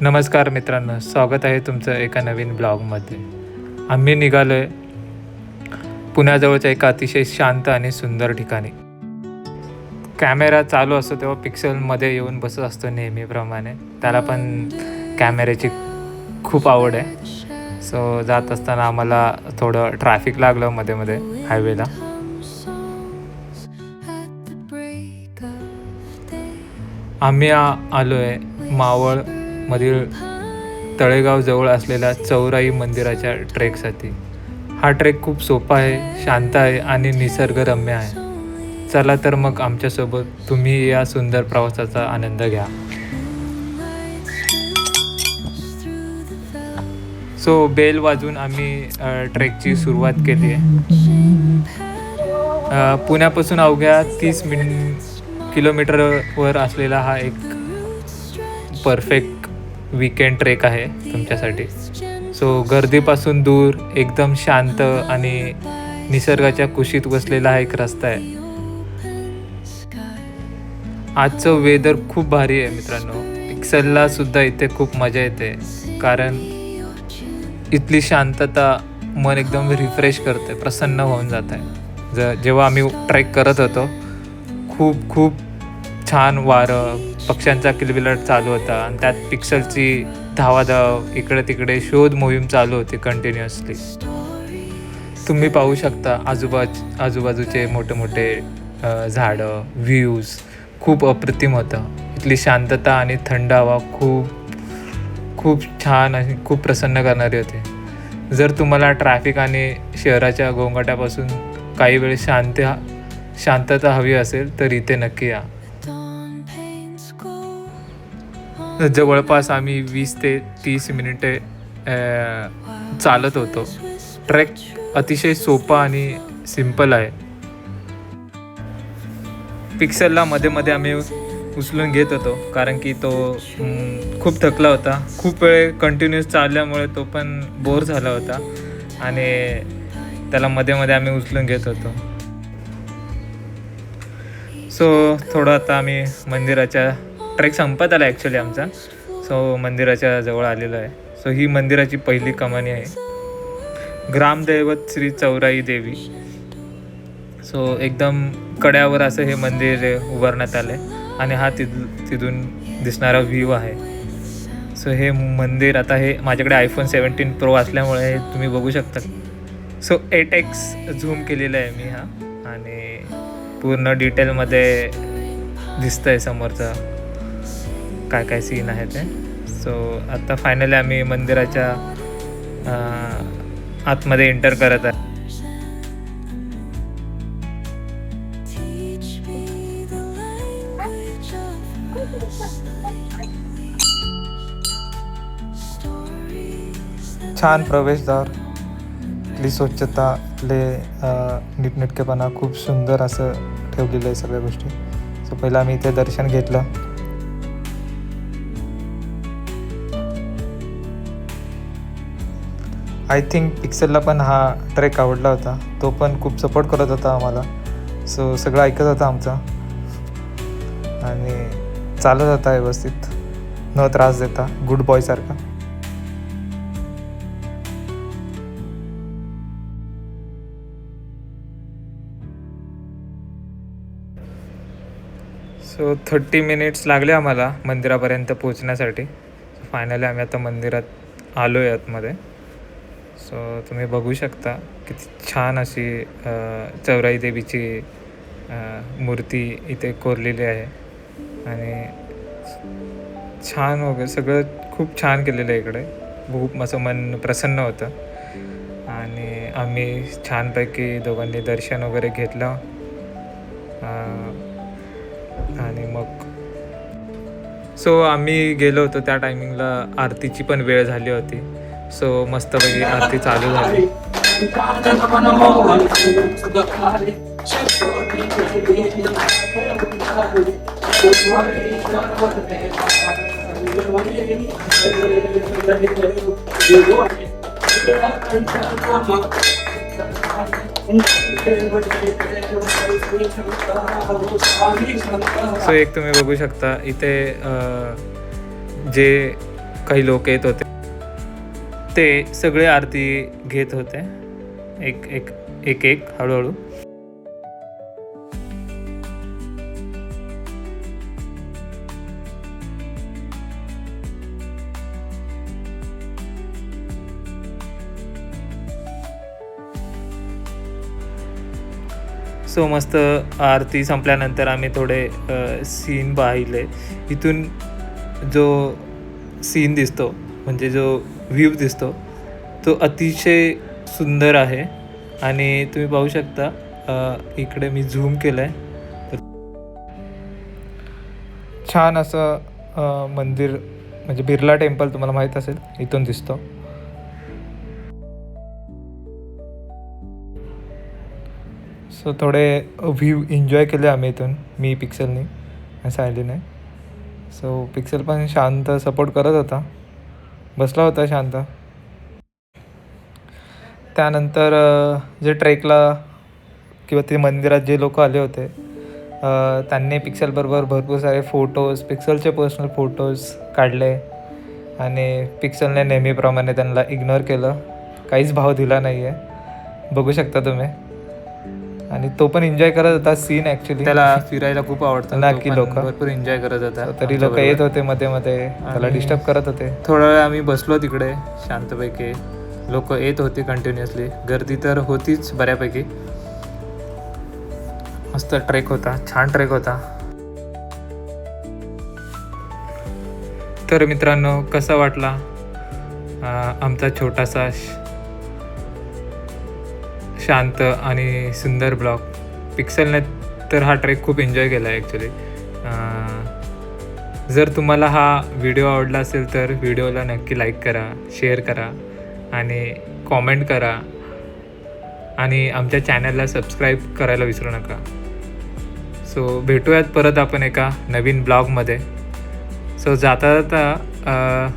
नमस्कार मित्रांनो, स्वागत आहे तुमचं एका नवीन ब्लॉगमध्ये. आम्ही निघालो आहे पुण्याजवळच्या एका अतिशय शांत आणि सुंदर ठिकाणी. कॅमेरा चालू असतो तेव्हा पिक्सलमध्ये येऊन बसत असतो नेहमीप्रमाणे. त्याला पण कॅमेऱ्याची खूप आवड आहे. सो जात असताना आम्हाला थोडं ट्रॅफिक लागलं मध्ये हायवेला. आम्ही आलो आहे मावळमधील तळेगाव जवळ असलेल्या चौराई मंदिराच्या ट्रेकसाठी. हा ट्रेक खूप सोपा आहे, शांत आहे आणि निसर्गरम्य आहे. चला तर मग आमच्यासोबत तुम्ही या सुंदर प्रवासाचा आनंद घ्या. सो बेल वाजवून आम्ही ट्रेकची सुरुवात केली आहे. पुण्यापासून अवघ्या 30 किलोमीटरवर असलेला हा एक परफेक्ट वीकेंड ट्रेक आहे तुमच्यासाठी. सो गर्दीपासून दूर, एकदम शांत आणि निसर्गाच्या कुशीत बसलेला हा एक रस्ता आहे. आजचं वेदर खूप भारी आहे मित्रांनो. पिक्सलला सुद्धा इथे खूप मजा येते, कारण इथली शांतता मन एकदम रिफ्रेश करते, प्रसन्न होऊन जात आहे. जेव्हा आम्ही ट्रेक करत होतो, खूप खूप छान वारं, पक्ष्यांचा किलबिलाट चालू होता आणि त्यात पिक्सलची धावाधाव, इकडे तिकडे शोध मोहीम चालू होती कंटिन्युअसली. तुम्ही पाहू शकता आजूबाजूचे मोठे मोठे झाडं, व्ह्यूज खूप अप्रतिम होतं. इथली शांतता आणि थंड हवा खूप छान आणि खूप प्रसन्न करणारी होती. जर तुम्हाला ट्रॅफिक आणि शहराच्या गोंगाटापासून काही वेळ शांतता हवी असेल तर इथे नक्की या. जवळपास आम्ही 20 ते 30 मिनिटे चालत होतो. ट्रेक अतिशय सोपा आणि सिंपल आहे. पिक्सलला मध्ये आम्ही उचलून घेत होतो, कारण की तो खूप थकला होता. खूप वेळ कंटिन्यूस चालल्यामुळे तो पण बोर झाला होता आणि त्याला मध्ये आम्ही उचलून घेत होतो. सो थोडं आता आम्ही मंदिराच्या ट्रेक संपत आला ॲक्च्युली आमचा. सो मंदिराच्या जवळ आलेलो आहे. सो ही मंदिराची पहिली कमानी आहे, ग्रामदैवत श्री चौराई देवी. सो एकदम कड्यावर असं हे मंदिर उभारण्यात आलं आहे आणि हा तिथून दिसणारा व्ह्यू आहे. सो हे मंदिर आता हे माझ्याकडे iPhone 17 Pro असल्यामुळे हे तुम्ही बघू शकता. सो 8x झूम केलेलं आहे मी हा, आणि पूर्ण डिटेलमध्ये दिसतं आहे समोरचं काय सीन आहे ते. सो आता फायनली आम्ही मंदिराच्या आतमध्ये एंटर करत आहे. छान प्रवेशद्वार, इथली स्वच्छता, इथले नीटनेटकेपणा खूप सुंदर असं ठेवलेलं आहे सगळ्या गोष्टी. सो पहिलं आम्ही इथे दर्शन घेतलं. आय थिंक पिक्सलला पण हा ट्रेक आवडला होता. तो पण खूप सपोर्ट करत होता आम्हाला. सो सगळं ऐकत होता आमचा आणि चालत होता व्यवस्थित, न त्रास देता, गुड बॉय सारखा. सो 30 मिनिट्स लागले आम्हाला मंदिरापर्यंत पोचण्यासाठी. फायनली आम्ही आता मंदिरात आलो आहे आतमध्ये. सो तुम्ही बघू शकता किती छान अशी चौराई देवीची मूर्ती इथे कोरलेली आहे आणि छान वगैरे सगळं खूप छान केलेलं आहे इकडे. खूप असं मन प्रसन्न होतं आणि आम्ही छानपैकी दोघांनी दर्शन वगैरे घेतलं आणि मग सो आम्ही गेलो होतो त्या टायमिंगला आरतीची पण वेळ झाली होती. सो मस्तपैकी आरती चालू झाली. सो एक तुम्ही बघू शकता इथे जे काही लोक येत होते, ते सगळे आरती घेत होते एक एक एक एक हळूहळू. सो मस्त आरती संपल्यानंतर आम्ही थोडे सीन पाहिले. इथून जो सीन दिसतो म्हणजे जो व्ह्यू दिसतो तो अतिशय सुंदर आहे. आणि तुम्ही पाहू शकता इकडे मी झूम केलं आहे, छान असं मंदिर म्हणजे बिर्ला टेम्पल तुम्हाला माहीत असेल इथून दिसतो. सो थोडे व्ह्यू एन्जॉय केले आम्ही इथून, मी पिक्सलनी आणि सायलीने. सो पिक्सल पण शांत सपोर्ट करत होता, बसला होता शांत. त्यानंतर जे ट्रेकला किंवा ते मंदिरात जे लोक आले होते त्यांनी पिक्सलबरोबर भरपूर सारे फोटोज, पिक्सलचे पर्सनल फोटोज काढले. आणि पिक्सलने नेहमीप्रमाणे त्यांना इग्नोर केलं, काहीच भाव दिला नाही आहे, बघू शकता तुम्ही. आणि तो पण एन्जॉय करत होता सीन. ॲक्च्युली त्याला फिरायला खूप आवडतं ना, की लोक भरपूर एन्जॉय करत होता. तरी लोक येत होते मध्ये मध्ये, त्याला डिस्टर्ब करत होते. थोडा वेळ आम्ही बसलो तिकडे शांतपैकी, लोक येत होती कंटिन्युअसली, गर्दी तर होतीच बऱ्यापैकी. मस्त ट्रेक होता, छान ट्रेक होता. तर मित्रांनो, कसा वाटला आमचा छोटासा शांत आणि सुंदर ब्लॉग. पिक्सलने तर हा ट्रेक खूप एन्जॉय केला आहे ॲक्च्युली. जर तुम्हाला हा व्हिडिओ आवडला असेल तर व्हिडिओला नक्की लाईक करा, शेअर करा आणि कॉमेंट करा. आणि आमच्या चॅनलला सबस्क्राईब करायला विसरू नका. सो भेटूयात परत आपण एका नवीन ब्लॉगमध्ये. सो जाता जाता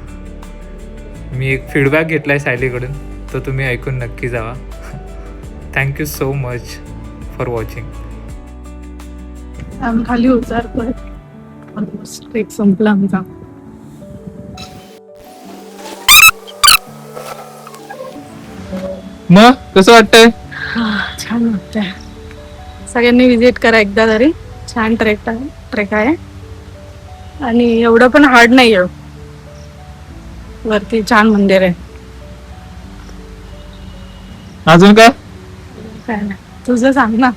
मी एक फीडबॅक घेतला आहे सायलीकडून, तो तुम्ही ऐकून नक्की जावा. Thank you so much for watching. आम्ही खाली उतरतोय, ऑलमोस्ट ट्रेक संपला आमचा. मग कसं वाटतंय? छान वाटतंय. सगळ्यांनी विजिट करा एकदा तरी. छान ट्रेक आहे आणि एवढं पण हार्ड नाही आहे. वरती छान मंदिर आहे. अजून काय काय नाही, तुझं सांग ना.